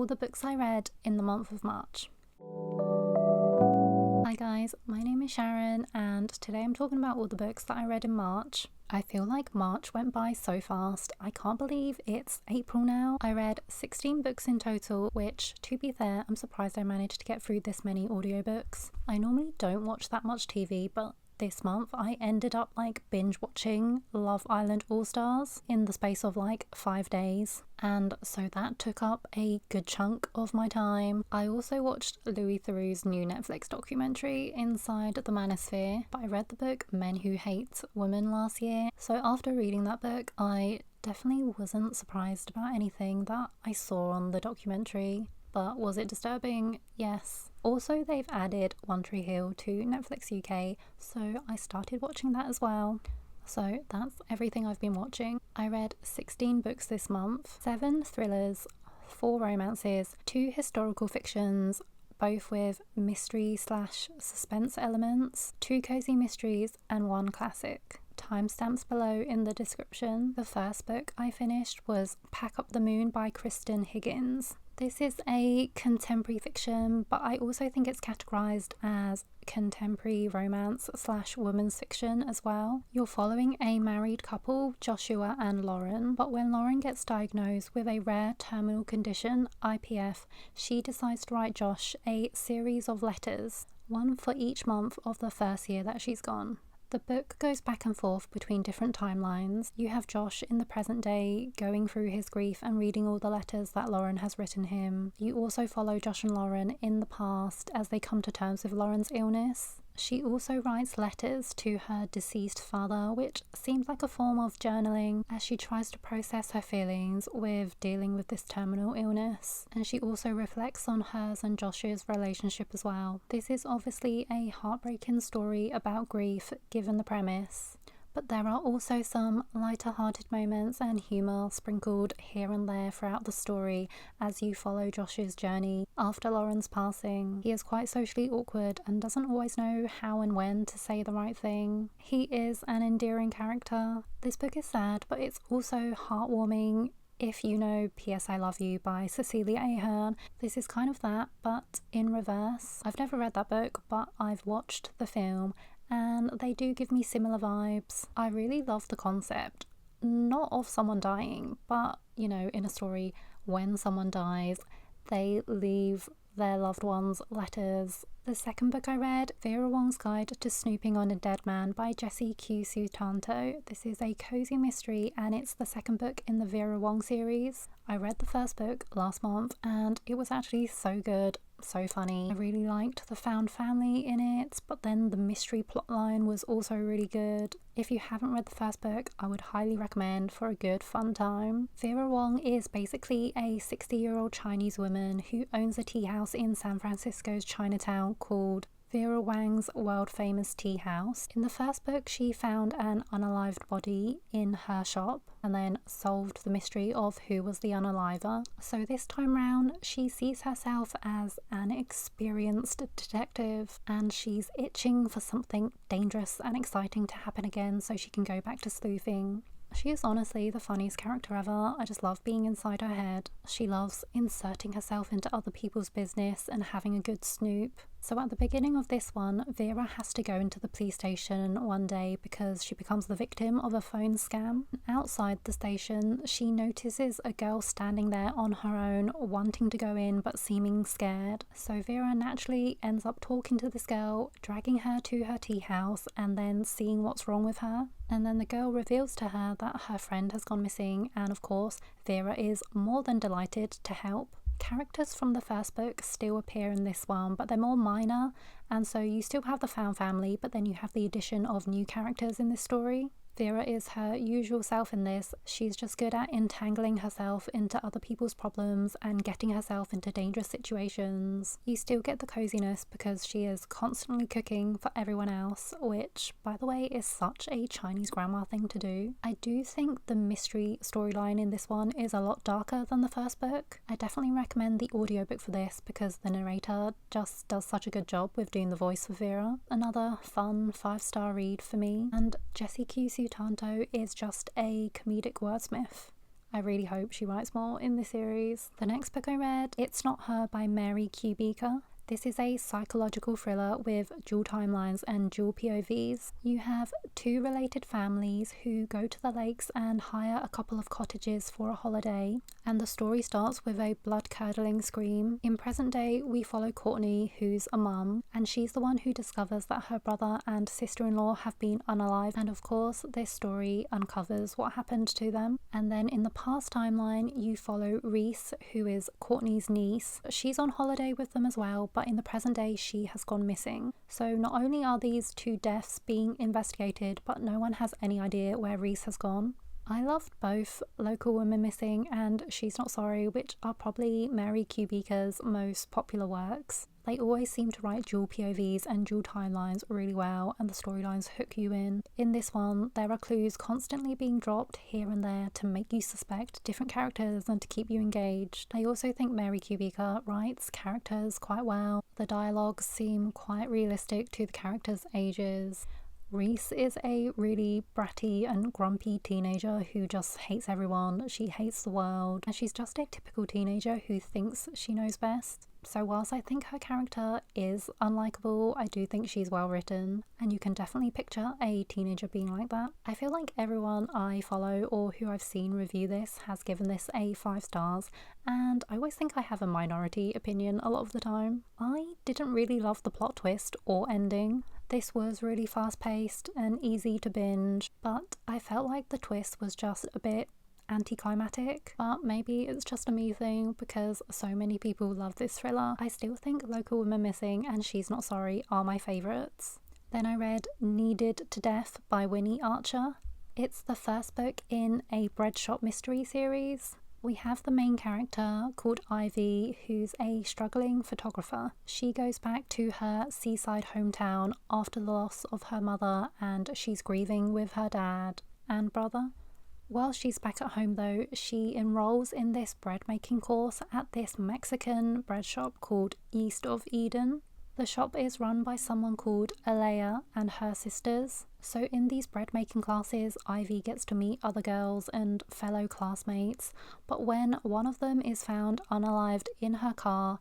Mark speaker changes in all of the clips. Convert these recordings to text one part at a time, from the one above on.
Speaker 1: all the books I read in the month of March. Hi guys, my name is Sharon and today I'm talking about all the books that I read in March. I feel like March went by so fast. I can't believe it's April now. I read 16 books in total, which, to be fair, I'm surprised I managed to get through this many audiobooks. I normally don't watch that much TV, but this month I ended up binge watching Love Island All Stars in the space of 5 days, and so that took up a good chunk of my time. I also watched Louis Theroux's new Netflix documentary Inside the Manosphere, but I read the book Men Who Hate Women last year, so after reading that book I definitely wasn't surprised about anything that I saw on the documentary. But was it disturbing? Yes. Also, they've added One Tree Hill to Netflix UK, so I started watching that as well. So that's everything I've been watching. I read 16 books this month, 7 thrillers, 4 romances, 2 historical fictions, both with mystery/suspense elements, 2 cozy mysteries and 1 classic. Timestamps below in the description. The first book I finished was Pack Up the Moon by Kristan Higgins. This is a contemporary fiction, but I also think it's categorised as contemporary romance/women's fiction as well. You're following a married couple, Joshua and Lauren, but when Lauren gets diagnosed with a rare terminal condition, IPF, she decides to write Josh a series of letters, 1 for each month of the first year that she's gone. The book goes back and forth between different timelines. You have Josh in the present day going through his grief and reading all the letters that Lauren has written him. You also follow Josh and Lauren in the past as they come to terms with Lauren's illness. She also writes letters to her deceased father, which seems like a form of journaling as she tries to process her feelings with dealing with this terminal illness. And she also reflects on hers and Josh's relationship as well. This is obviously a heartbreaking story about grief given the premise. But there are also some lighter-hearted moments and humour sprinkled here and there throughout the story as you follow Josh's journey after Lauren's passing. He is quite socially awkward and doesn't always know how and when to say the right thing. He is an endearing character. This book is sad, but it's also heartwarming. If you know P.S. I Love You by Cecilia Ahern, this is kind of that, but in reverse. I've never read that book, but I've watched the film, and they do give me similar vibes. I really love the concept, not of someone dying, but in a story, when someone dies, they leave their loved ones letters. The second book I read, Vera Wong's Guide to Snooping on a Dead Man by Jessie Q. Sutanto. This is a cozy mystery and it's the second book in the Vera Wong series. I read the first book last month and it was actually so good. So funny. I really liked the found family in it, but then the mystery plotline was also really good. If you haven't read the first book, I would highly recommend for a good fun time. Vera Wong is basically a 60-year-old Chinese woman who owns a tea house in San Francisco's Chinatown called Vera Wang's world famous tea house. In the first book, she found an unalived body in her shop and then solved the mystery of who was the unaliver. So this time round, she sees herself as an experienced detective and she's itching for something dangerous and exciting to happen again so she can go back to sleuthing. She is honestly the funniest character ever. I just love being inside her head. She loves inserting herself into other people's business and having a good snoop. So at the beginning of this one, Vera has to go into the police station one day because she becomes the victim of a phone scam. Outside the station, she notices a girl standing there on her own, wanting to go in but seeming scared. So Vera naturally ends up talking to this girl, dragging her to her tea house and then seeing what's wrong with her. And then the girl reveals to her that her friend has gone missing, and of course, Vera is more than delighted to help. Characters from the first book still appear in this one, but they're more minor, and so you still have the found family, but then you have the addition of new characters in this story. Vera is her usual self in this. She's just good at entangling herself into other people's problems and getting herself into dangerous situations. You still get the coziness because she is constantly cooking for everyone else, which, by the way, is such a Chinese grandma thing to do. I do think the mystery storyline in this one is a lot darker than the first book. I definitely recommend the audiobook for this because the narrator just does such a good job with doing the voice for Vera. Another fun 5-star read for me, and Jessie Q. Sutanto is just a comedic wordsmith. I really hope she writes more in this series. The next book I read, It's Not Her by Mary Kubica. This is a psychological thriller with dual timelines and dual POVs. You have two related families who go to the lakes and hire a couple of cottages for a holiday, and the story starts with a blood-curdling scream. In present day, we follow Courtney, who's a mum, and she's the one who discovers that her brother and sister-in-law have been unalived, and of course this story uncovers what happened to them. And then in the past timeline, you follow Reese, who is Courtney's niece. She's on holiday with them as well, but in the present day she has gone missing. So not only are these two deaths being investigated, but no one has any idea where Reese has gone. I loved both Local Women Missing and She's Not Sorry, which are probably Mary Kubica's most popular works. They always seem to write dual POVs and dual timelines really well, and the storylines hook you in. In this one, there are clues constantly being dropped here and there to make you suspect different characters and to keep you engaged. I also think Mary Kubica writes characters quite well. The dialogues seem quite realistic to the characters' ages. Reese is a really bratty and grumpy teenager who just hates everyone. She hates the world, and she's just a typical teenager who thinks she knows best. So whilst I think her character is unlikable, I do think she's well written, and you can definitely picture a teenager being like that. I feel like everyone I follow or who I've seen review this has given this a 5 stars, and I always think I have a minority opinion a lot of the time. I didn't really love the plot twist or ending. This was really fast paced and easy to binge, but I felt like the twist was just a bit anticlimactic. But maybe it's just a me thing because so many people love this thriller. I still think Local Women Missing and She's Not Sorry are my favourites. Then I read Kneaded to Death by Winnie Archer. It's the first book in a bread shop mystery series. We have the main character called Ivy, who's a struggling photographer. She goes back to her seaside hometown after the loss of her mother, and she's grieving with her dad and brother. While she's back at home though, she enrolls in this bread making course at this Mexican bread shop called East of Eden. The shop is run by someone called Ihli and her sisters. So in these bread making classes, Ivy gets to meet other girls and fellow classmates, but when one of them is found unalived in her car,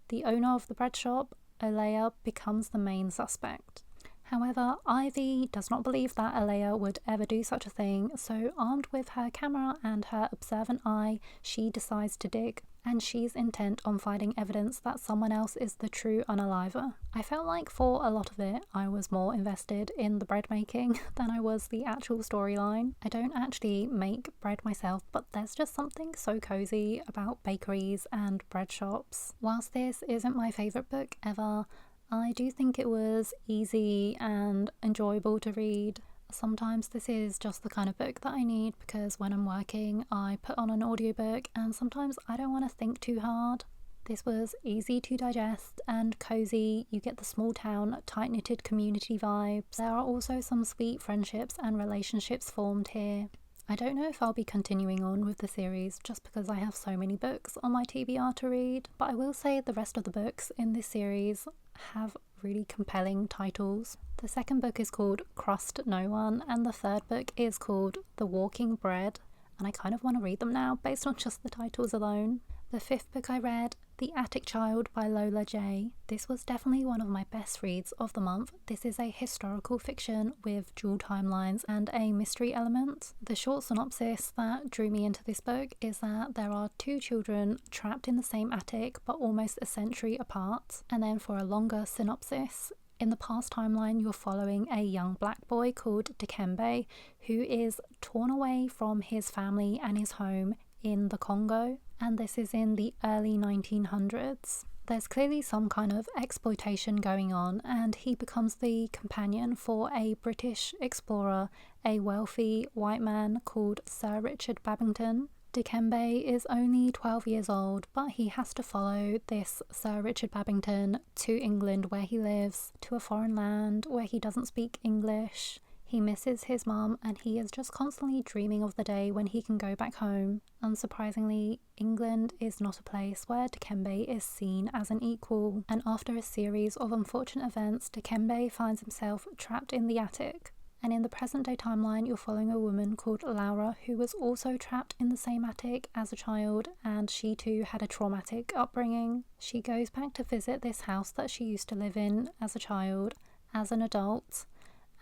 Speaker 1: the owner of the bread shop, Ihli, becomes the main suspect. However, Ivy does not believe that Ihli would ever do such a thing, so armed with her camera and her observant eye, she decides to dig, and she's intent on finding evidence that someone else is the true Unaliver. I felt like for a lot of it, I was more invested in the bread making than I was the actual storyline. I don't actually make bread myself, but there's just something so cozy about bakeries and bread shops. Whilst this isn't my favourite book ever, I do think it was easy and enjoyable to read. Sometimes this is just the kind of book that I need because when I'm working I put on an audiobook and sometimes I don't want to think too hard. This was easy to digest and cozy. You get the small town, tight-knitted community vibes. There are also some sweet friendships and relationships formed here. I don't know if I'll be continuing on with the series just because I have so many books on my TBR to read, but I will say the rest of the books in this series have really compelling titles. The second book is called Crust No One, and the third book is called The Walking Bread, and I kind of want to read them now based on just the titles alone. The fifth book I read, The Attic Child by Lola Jaye. This was definitely one of my best reads of the month. This is a historical fiction with dual timelines and a mystery element. The short synopsis that drew me into this book is that there are two children trapped in the same attic but almost a century apart. And then for a longer synopsis, in the past timeline you're following a young black boy called Dikembe who is torn away from his family and his home in the Congo, and this is in the early 1900s. There's clearly some kind of exploitation going on, and he becomes the companion for a British explorer, a wealthy white man called Sir Richard Babington. Dikembe is only 12 years old, but he has to follow this Sir Richard Babington to England where he lives, to a foreign land where he doesn't speak English. He misses his mum and he is just constantly dreaming of the day when he can go back home. Unsurprisingly, England is not a place where Dikembe is seen as an equal, and after a series of unfortunate events, Dikembe finds himself trapped in the attic. And in the present day timeline, you're following a woman called Laura who was also trapped in the same attic as a child, and she too had a traumatic upbringing. She goes back to visit this house that she used to live in as a child, as an adult,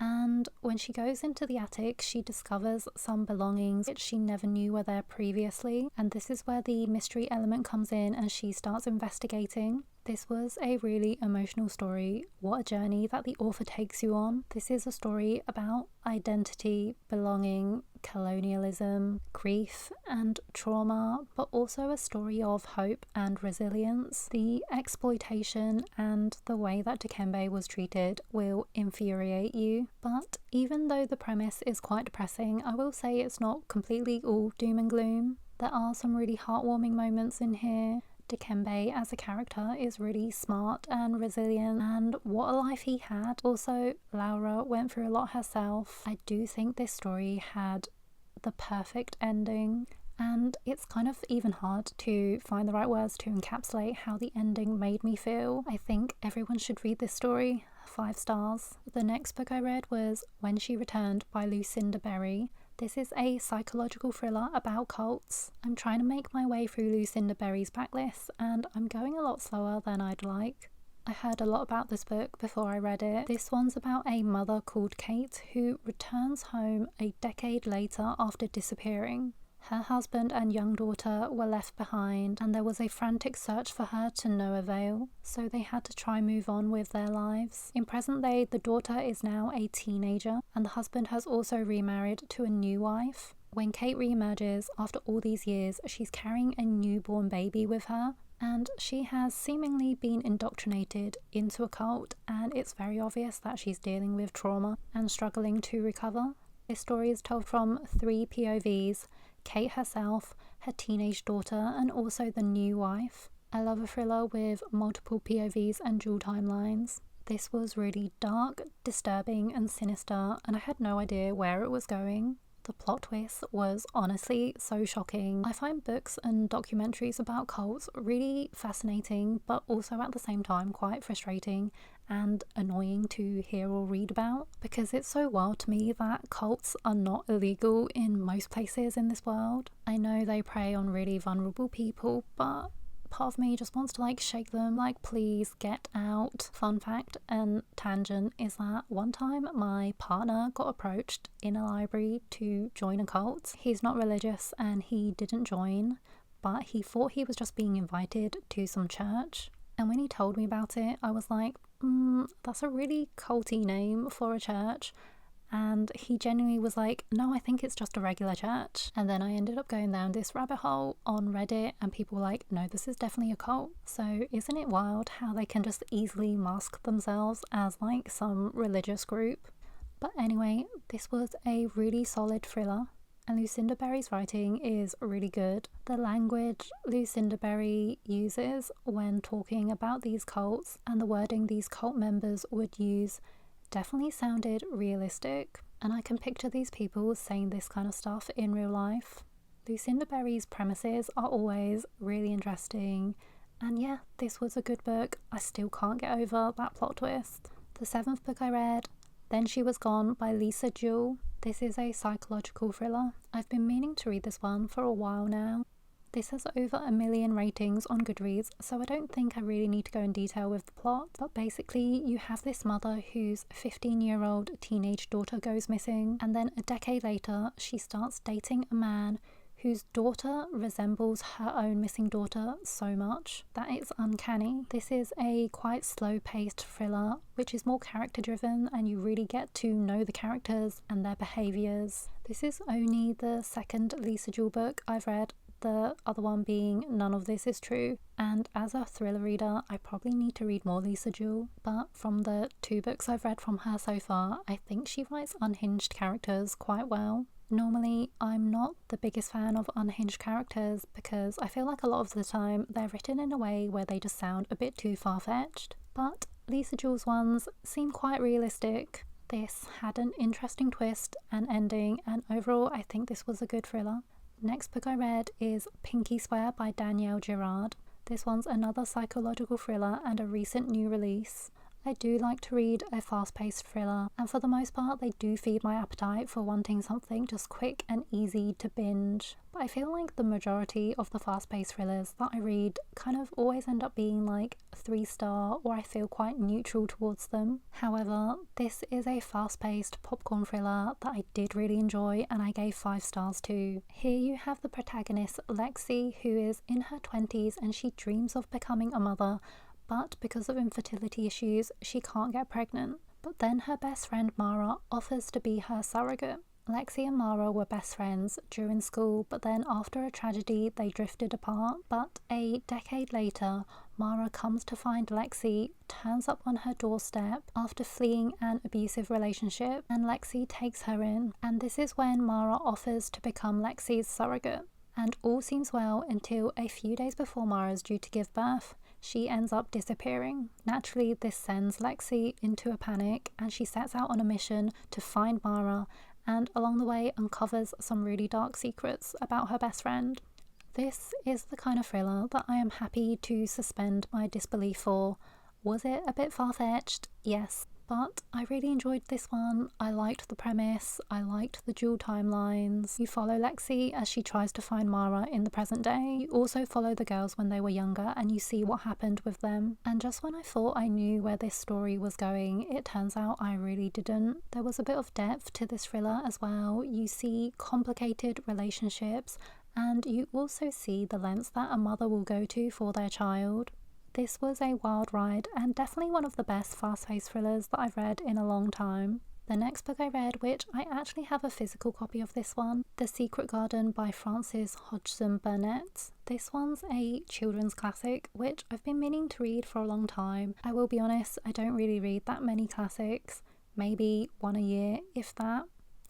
Speaker 1: and when she goes into the attic, she discovers some belongings which she never knew were there previously, and this is where the mystery element comes in and she starts investigating. This was a really emotional story. What a journey that the author takes you on. This is a story about identity, belonging, colonialism, grief and trauma, but also a story of hope and resilience. The exploitation and the way that Dikembe was treated will infuriate you, but even though the premise is quite depressing, I will say it's not completely all doom and gloom. There are some really heartwarming moments in here. Dikembe as a character is really smart and resilient, and what a life he had. Also, Laura went through a lot herself. I do think this story had the perfect ending, and it's kind of even hard to find the right words to encapsulate how the ending made me feel. I think everyone should read this story. 5 stars. The next book I read was When She Returned by Lucinda Berry. This is a psychological thriller about cults. I'm trying to make my way through Lucinda Berry's backlist, and I'm going a lot slower than I'd like. I heard a lot about this book before I read it. This one's about a mother called Kate who returns home a decade later after disappearing. Her husband and young daughter were left behind, and there was a frantic search for her to no avail, so they had to try move on with their lives. In present day, the daughter is now a teenager, and the husband has also remarried to a new wife. When Kate reemerges after all these years, she's carrying a newborn baby with her, and she has seemingly been indoctrinated into a cult, and it's very obvious that she's dealing with trauma and struggling to recover. This story is told from 3 POVs: Kate herself, her teenage daughter, and also the new wife. I love a thriller with multiple POVs and dual timelines. This was really dark, disturbing and sinister, and I had no idea where it was going. The plot twist was honestly so shocking. I find books and documentaries about cults really fascinating, but also at the same time quite frustrating and annoying to hear or read about, because it's so wild to me that cults are not illegal in most places in this world. I know they prey on really vulnerable people, but part of me just wants to shake them, please get out. Fun fact and tangent is that one time my partner got approached in a library to join a cult. He's not religious and he didn't join, but he thought he was just being invited to some church. And when he told me about it, I was like, that's a really culty name for a church. And he genuinely was like, no, I think it's just a regular church. And then I ended up going down this rabbit hole on Reddit, and people were like, no, this is definitely a cult. So isn't it wild how they can just easily mask themselves as some religious group? But anyway, this was a really solid thriller, and Lucinda Berry's writing is really good. The language Lucinda Berry uses when talking about these cults and the wording these cult members would use definitely sounded realistic, and I can picture these people saying this kind of stuff in real life. Lucinda Berry's premises are always really interesting, and yeah, this was a good book. I still can't get over that plot twist. The 7th book I read, Then She Was Gone by Lisa Jewell. This is a psychological thriller. I've been meaning to read this one for a while now. This has over 1 million ratings on Goodreads, so I don't think I really need to go in detail with the plot, but basically you have this mother whose 15-year-old teenage daughter goes missing, and then a decade later she starts dating a man whose daughter resembles her own missing daughter so much that it's uncanny. This is a quite slow-paced thriller, which is more character-driven, and you really get to know the characters and their behaviours. This is only the 2nd Lisa Jewell book I've read, the other one being None of This Is True, and as a thriller reader I probably need to read more Lisa Jewell, but from the 2 books I've read from her so far, I think she writes unhinged characters quite well. Normally I'm not the biggest fan of unhinged characters because I feel like a lot of the time they're written in a way where they just sound a bit too far-fetched, but Lisa Jewell's ones seem quite realistic. This had an interesting twist and ending, and overall I think this was a good thriller. Next book I read is Pinky Swear by Danielle Girard. This one's another psychological thriller and a recent new release. I do like to read a fast-paced thriller, and for the most part they do feed my appetite for wanting something just quick and easy to binge. But I feel like the majority of the fast-paced thrillers that I read kind of always end up being like 3-star, or I feel quite neutral towards them. However, this is a fast-paced popcorn thriller that I did really enjoy and I gave 5 stars to. Here you have the protagonist Lexi, who is in her 20s and she dreams of becoming a mother, but because of infertility issues she can't get pregnant. But then her best friend Mara offers to be her surrogate. Lexi and Mara were best friends during school, but then after a tragedy they drifted apart. But a decade later, Mara comes to find Lexi, turns up on her doorstep after fleeing an abusive relationship, and Lexi takes her in. And this is when Mara offers to become Lexi's surrogate. And all seems well until a few days before Mara's due to give birth. She ends up disappearing. Naturally, this sends Lexi into a panic and she sets out on a mission to find Mara, and along the way uncovers some really dark secrets about her best friend. This is the kind of thriller that I am happy to suspend my disbelief for. Was it a bit far-fetched? Yes. But I really enjoyed this one. I liked the premise, I liked the dual timelines. You follow Lexi as she tries to find Mara in the present day. You also follow the girls when they were younger and you see what happened with them. And just when I thought I knew where this story was going, it turns out I really didn't. There was a bit of depth to this thriller as well. You see complicated relationships and you also see the lengths that a mother will go to for their child. This was a wild ride and definitely one of the best fast-paced thrillers that I've read in a long time. The next book I read, which I actually have a physical copy of this one, The Secret Garden by Frances Hodgson Burnett. This one's a children's classic, which I've been meaning to read for a long time. I will be honest, I don't really read that many classics, maybe one a year, if that.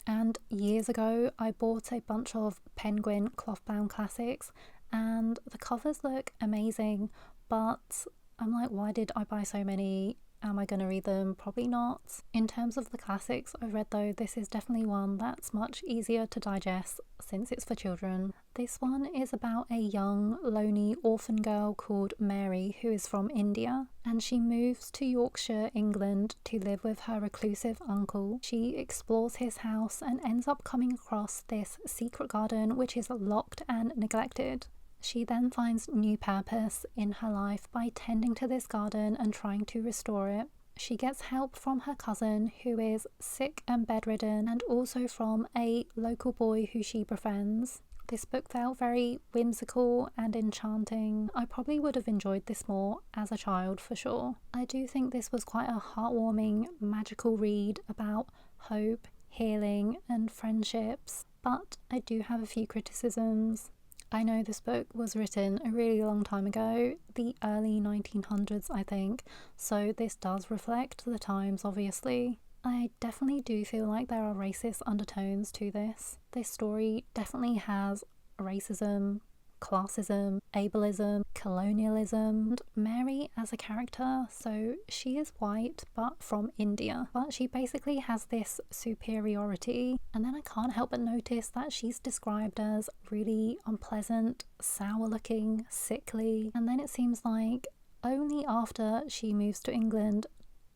Speaker 1: And years ago, I bought a bunch of Penguin cloth-bound classics, and the covers look amazing. But I'm like, why did I buy so many? Am I going to read them? Probably not. In terms of the classics I've read though, this is definitely one that's much easier to digest since it's for children. This one is about a young, lonely orphan girl called Mary who is from India, and she moves to Yorkshire, England to live with her reclusive uncle. She explores his house and ends up coming across this secret garden which is locked and neglected. She then finds new purpose in her life by tending to this garden and trying to restore it. She gets help from her cousin who is sick and bedridden, and also from a local boy who she befriends. This book felt very whimsical and enchanting. I probably would have enjoyed this more as a child for sure. I do think this was quite a heartwarming, magical read about hope, healing and friendships, but I do have a few criticisms. I know this book was written a really long time ago, the early 1900s I think, so this does reflect the times obviously. I definitely do feel like there are racist undertones to this. This story definitely has racism, classism, ableism, colonialism, and Mary as a character, so she is white but from India, but she basically has this superiority, and then I can't help but notice that she's described as really unpleasant, sour looking, sickly, and then it seems like only after she moves to England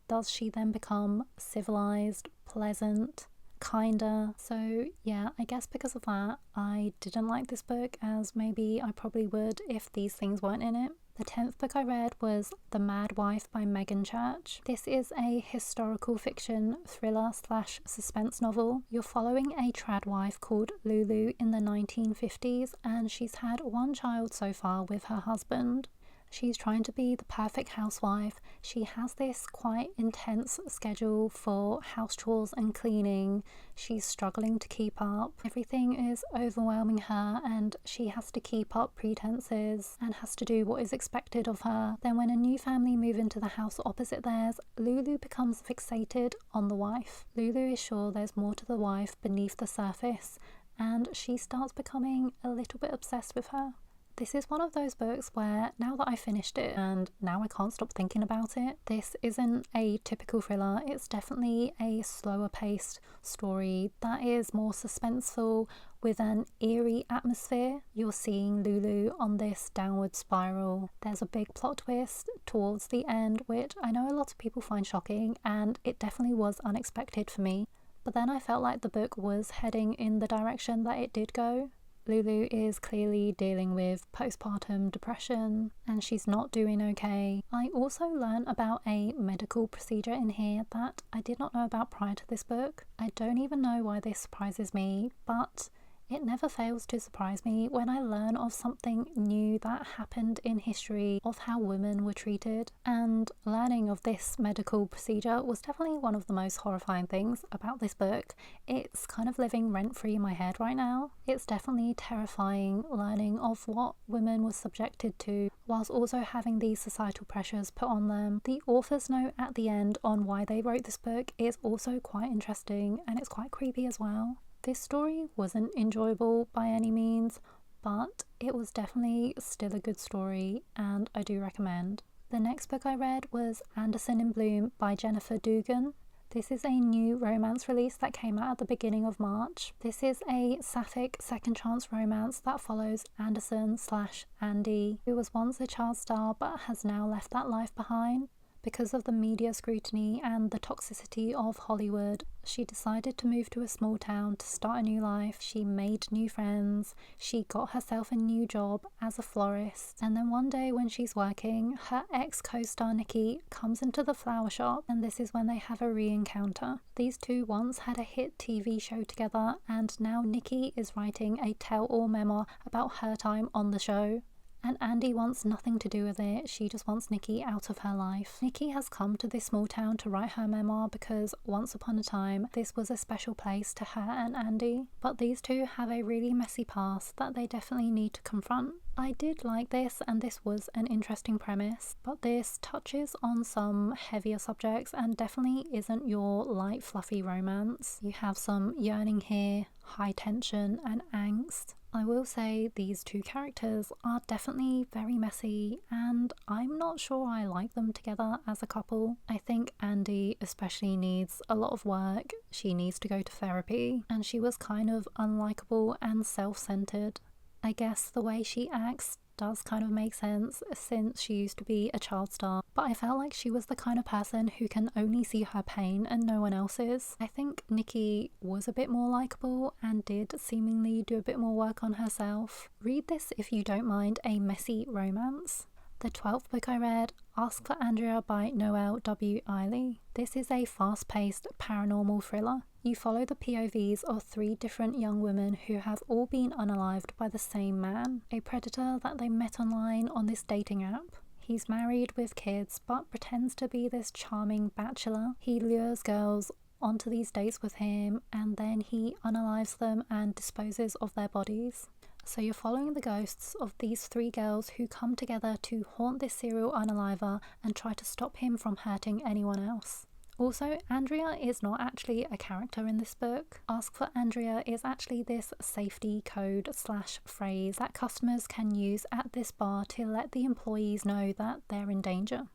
Speaker 1: does she then become civilized, pleasant, kinder. So yeah, I guess because of that I didn't like this book as maybe I probably would if these things weren't in it. The 10th book I read was The Mad Wife by Meagan Church. This is a historical fiction thriller slash suspense novel. You're following a trad wife called Lulu in the 1950s, and she's had one child so far with her husband. She's trying to be the perfect housewife. She has this quite intense schedule for house chores and cleaning. She's struggling to keep up. Everything is overwhelming her and she has to keep up pretenses and has to do what is expected of her. Then when a new family move into the house opposite theirs, Lulu becomes fixated on the wife. Lulu is sure there's more to the wife beneath the surface, and she starts becoming a little bit obsessed with her. This is one of those books where now that I finished it and now I can't stop thinking about it, this isn't a typical thriller. It's definitely a slower paced story that is more suspenseful with an eerie atmosphere. You're seeing Lulu on this downward spiral. There's a big plot twist towards the end, which I know a lot of people find shocking, and it definitely was unexpected for me. But then I felt like the book was heading in the direction that it did go. Lulu is clearly dealing with postpartum depression and she's not doing okay. I also learned about a medical procedure in here that I did not know about prior to this book. I don't even know why this surprises me, but it never fails to surprise me when I learn of something new that happened in history of how women were treated. And learning of this medical procedure was definitely one of the most horrifying things about this book. It's kind of living rent-free in my head right now. It's definitely terrifying learning of what women were subjected to, whilst also having these societal pressures put on them. The author's note at the end on why they wrote this book is also quite interesting, and it's quite creepy as well. This story wasn't enjoyable by any means, but it was definitely still a good story and I do recommend. The next book I read was Anderson in Bloom by Jenifer Dugan. This is a new romance release that came out at the beginning of March. This is a sapphic second chance romance that follows Anderson/Andy, who was once a child star but has now left that life behind. Because of the media scrutiny and the toxicity of Hollywood, she decided to move to a small town to start a new life. She made new friends, she got herself a new job as a florist, and then one day when she's working, her ex-co-star Nikki comes into the flower shop, and this is when they have a re-encounter. These two once had a hit TV show together, and now Nikki is writing a tell-all memoir about her time on the show. And Andy wants nothing to do with it, she just wants Nikki out of her life. Nikki has come to this small town to write her memoir because once upon a time this was a special place to her and Andy. But these two have a really messy past that they definitely need to confront. I did like this, and this was an interesting premise, but this touches on some heavier subjects and definitely isn't your light fluffy romance. You have some yearning here, high tension and angst. I will say these two characters are definitely very messy and I'm not sure I like them together as a couple. I think Andy especially needs a lot of work. She needs to go to therapy, and she was kind of unlikable and self-centered. I guess the way she acts does kind of make sense since she used to be a child star, but I felt like she was the kind of person who can only see her pain and no one else's. I think Nikki was a bit more likable and did seemingly do a bit more work on herself. Read this if you don't mind a messy romance. The 12th book I read, Ask for Andrea by Noelle W. Ihli. This is a fast-paced paranormal thriller. You follow the POVs of 3 different young women who have all been unalived by the same man, a predator that they met online on this dating app. He's married with kids but pretends to be this charming bachelor. He lures girls onto these dates with him and then he unalives them and disposes of their bodies. So you're following the ghosts of these 3 girls who come together to haunt this serial unaliver and try to stop him from hurting anyone else. Also, Andrea is not actually a character in this book. Ask for Andrea is actually this safety code / phrase that customers can use at this bar to let the employees know that they're in danger.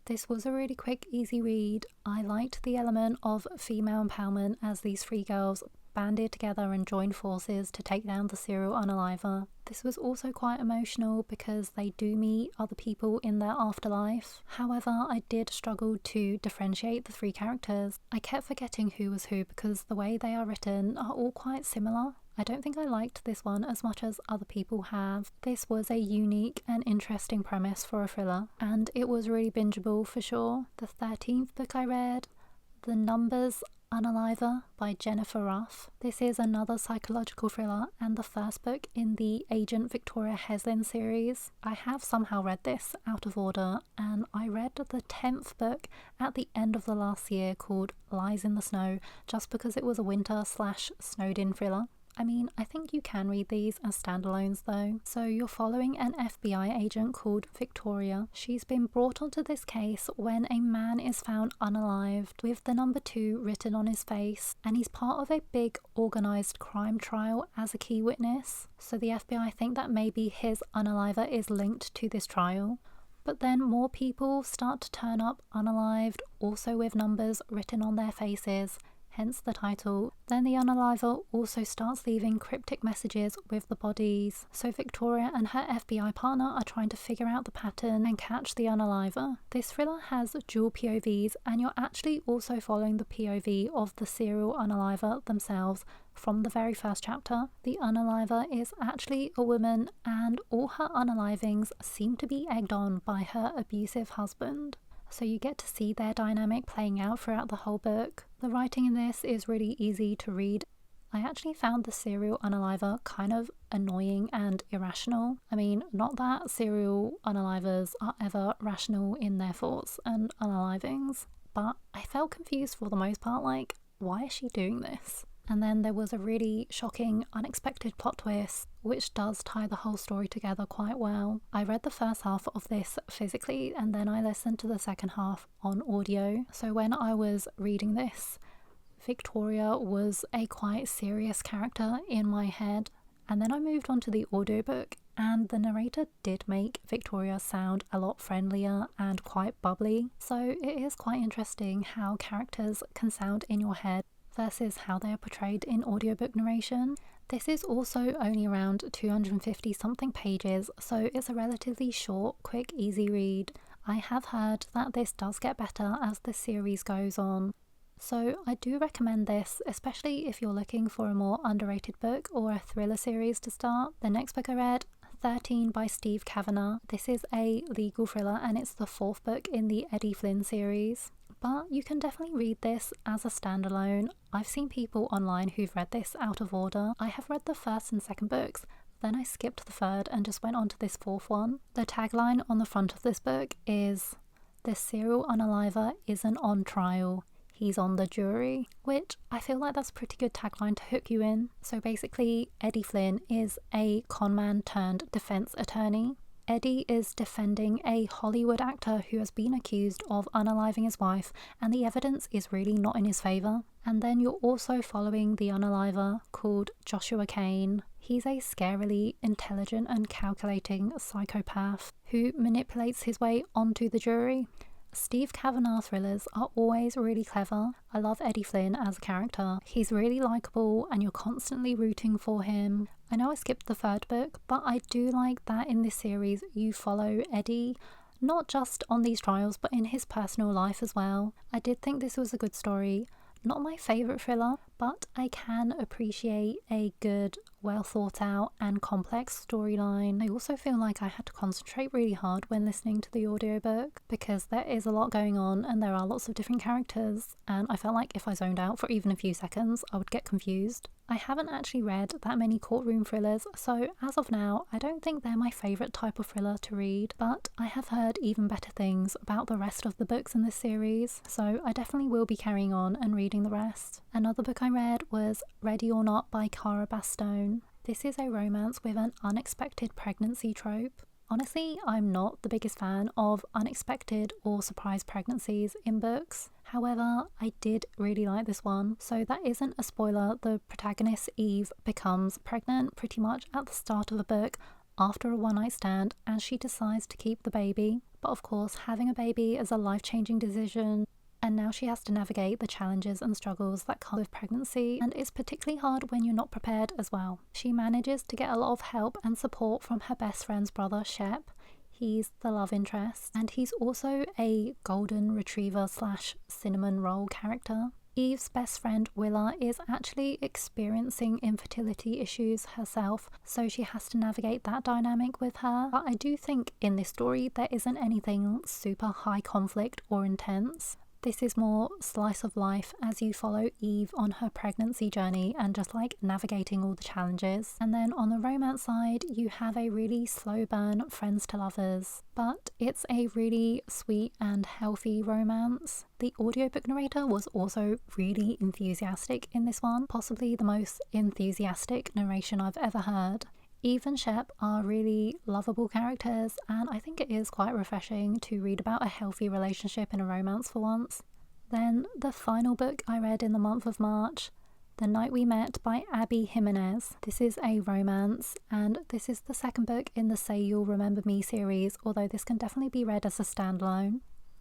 Speaker 1: This was a really quick, easy read. I liked the element of female empowerment as these 3 girls banded together and joined forces to take down the serial unaliver. This was also quite emotional because they do meet other people in their afterlife. However, I did struggle to differentiate the 3 characters. I kept forgetting who was who because the way they are written are all quite similar. I don't think I liked this one as much as other people have. This was a unique and interesting premise for a thriller, and it was really bingeable for sure. The 13th book I read, The Numbers Unaliver by Jenifer Ruff. This is another psychological thriller and the first book in the Agent Victoria Heslin series. I have somehow read this out of order, and I read the 10th book at the end of the last year called Lies in the Snow just because it was a winter / snowed in thriller. I mean, I think you can read these as standalones though. So you're following an FBI agent called Victoria. She's been brought onto this case when a man is found unalived with the number 2 written on his face, and he's part of a big organised crime trial as a key witness. So the FBI think that maybe his unaliver is linked to this trial. But then more people start to turn up unalived, also with numbers written on their faces, hence the title. Then the unaliver also starts leaving cryptic messages with the bodies. So Victoria and her FBI partner are trying to figure out the pattern and catch the unaliver. This thriller has dual POVs, and you're actually also following the POV of the serial unaliver themselves from the very first chapter. The unaliver is actually a woman, and all her unalivings seem to be egged on by her abusive husband. So you get to see their dynamic playing out throughout the whole book. The writing in this is really easy to read. I actually found the serial unaliver kind of annoying and irrational. I mean, not that serial unalivers are ever rational in their thoughts and unalivings, but I felt confused for the most part, like, why is she doing this? And then there was a really shocking, unexpected plot twist, which does tie the whole story together quite well. I read the first half of this physically, and then I listened to the second half on audio. So when I was reading this, Victoria was a quite serious character in my head. And then I moved on to the audiobook, and the narrator did make Victoria sound a lot friendlier and quite bubbly. So it is quite interesting how characters can sound in your head versus how they are portrayed in audiobook narration. This is also only around 250 something pages, so it's a relatively short, quick, easy read. I have heard that this does get better as the series goes on. So I do recommend this, especially if you're looking for a more underrated book or a thriller series to start. The next book I read, 13 by Steve Cavanagh. This is a legal thriller, and it's the 4th book in the Eddie Flynn series. But you can definitely read this as a standalone. I've seen people online who've read this out of order. I have read the 1st and 2nd books, then I skipped the 3rd and just went on to this 4th one. The tagline on the front of this book is, "The serial unaliver isn't on trial, he's on the jury," which I feel like that's a pretty good tagline to hook you in. So basically, Eddie Flynn is a conman turned defense attorney. Eddie is defending a Hollywood actor who has been accused of unaliving his wife, and the evidence is really not in his favour. And then you're also following the unaliver called Joshua Kane. He's a scarily intelligent and calculating psychopath who manipulates his way onto the jury. Steve Cavanagh thrillers are always really clever. I love Eddie Flynn as a character. He's really likeable and you're constantly rooting for him. I know I skipped the 3rd book, but I do like that in this series you follow Eddie, not just on these trials but in his personal life as well. I did think this was a good story. Not my favourite thriller, but I can appreciate a good, well thought out and complex storyline. I also feel like I had to concentrate really hard when listening to the audiobook because there is a lot going on and there are lots of different characters, and I felt like if I zoned out for even a few seconds I would get confused. I haven't actually read that many courtroom thrillers, so as of now I don't think they're my favourite type of thriller to read, but I have heard even better things about the rest of the books in this series, so I definitely will be carrying on and reading the rest. Another book I read was Ready or Not by Cara Bastone. This is a romance with an unexpected pregnancy trope. Honestly, I'm not the biggest fan of unexpected or surprise pregnancies in books. However, I did really like this one. So that isn't a spoiler. The protagonist, Eve, becomes pregnant pretty much at the start of the book after a one-night stand, and she decides to keep the baby. But of course, having a baby is a life-changing decision, and now she has to navigate the challenges and struggles that come with pregnancy, and it's particularly hard when you're not prepared as well. She manages to get a lot of help and support from her best friend's brother, Shep. He's the love interest, and he's also a golden retriever / cinnamon roll character. Eve's best friend, Willa, is actually experiencing infertility issues herself, so she has to navigate that dynamic with her. But I do think in this story there isn't anything super high conflict or intense. This is more slice of life as you follow Eve on her pregnancy journey and just like navigating all the challenges. And then on the romance side, you have a really slow burn friends to lovers, but it's a really sweet and healthy romance. The audiobook narrator was also really enthusiastic in this one, possibly the most enthusiastic narration I've ever heard. Eve and Shep are really lovable characters, and I think it is quite refreshing to read about a healthy relationship in a romance for once. Then the final book I read in the month of March, The Night We Met by Abby Jiminez. This is a romance, and this is the second book in the Say You'll Remember Me series, although this can definitely be read as a standalone.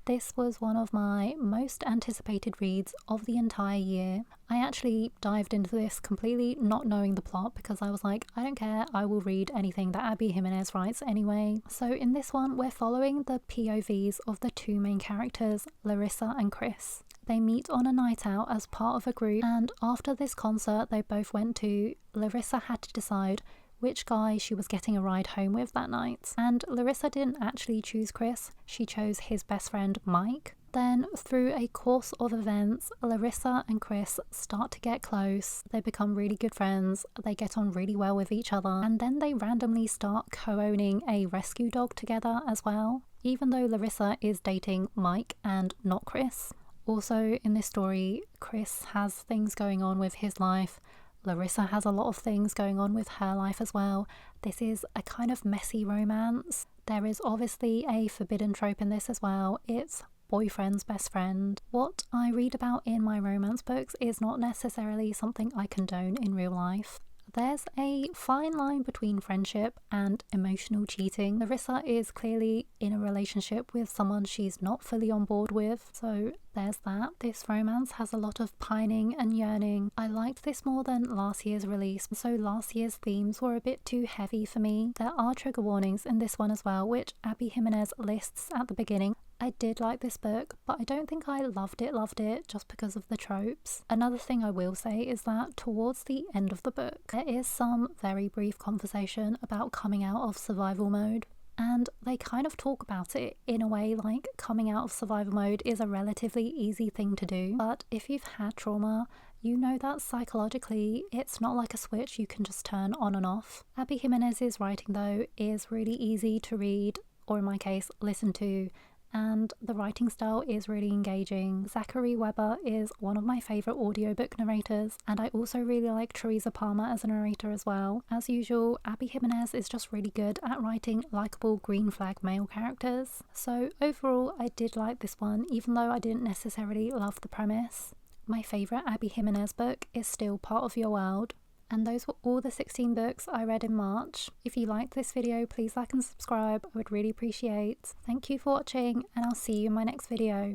Speaker 1: This was one of my most anticipated reads of the entire year. I actually dived into this completely not knowing the plot because I was like, I don't care, I will read anything that Abby Jiminez writes anyway. So in this one, we're following the POVs of the two main characters, Larissa and Chris. They meet on a night out as part of a group, and after this concert they both went to, Larissa had to decide which guy she was getting a ride home with that night. And Larissa didn't actually choose Chris, she chose his best friend Mike. Then through a course of events, Larissa and Chris start to get close, they become really good friends, they get on really well with each other, and then they randomly start co-owning a rescue dog together as well, even though Larissa is dating Mike and not Chris. Also in this story, Chris has things going on with his life, Larissa has a lot of things going on with her life as well. This is a kind of messy romance. There is obviously a forbidden trope in this as well. It's boyfriend's best friend. What I read about in my romance books is not necessarily something I condone in real life. There's a fine line between friendship and emotional cheating. Larissa is clearly in a relationship with someone she's not fully on board with, so there's that. This romance has a lot of pining and yearning. I liked this more than last year's release, so last year's themes were a bit too heavy for me. There are trigger warnings in this one as well, which Abby Jiminez lists at the beginning. I did like this book, but I don't think I loved it just because of the tropes. Another thing I will say is that towards the end of the book, there is some very brief conversation about coming out of survival mode. And they kind of talk about it in a way like coming out of survival mode is a relatively easy thing to do. But if you've had trauma, you know that psychologically it's not like a switch you can just turn on and off. Abby Jiminez's writing though is really easy to read, or in my case, listen to, and the writing style is really engaging. Zachary Weber is one of my favourite audiobook narrators, and I also really like Teresa Palmer as a narrator as well. As usual, Abby Jiminez is just really good at writing likeable green flag male characters. So overall, I did like this one, even though I didn't necessarily love the premise. My favourite Abby Jiminez book is still Part of Your World. And those were all the 16 books I read in March. If you liked this video, please like and subscribe. I would really appreciate. Thank you for watching, and I'll see you in my next video.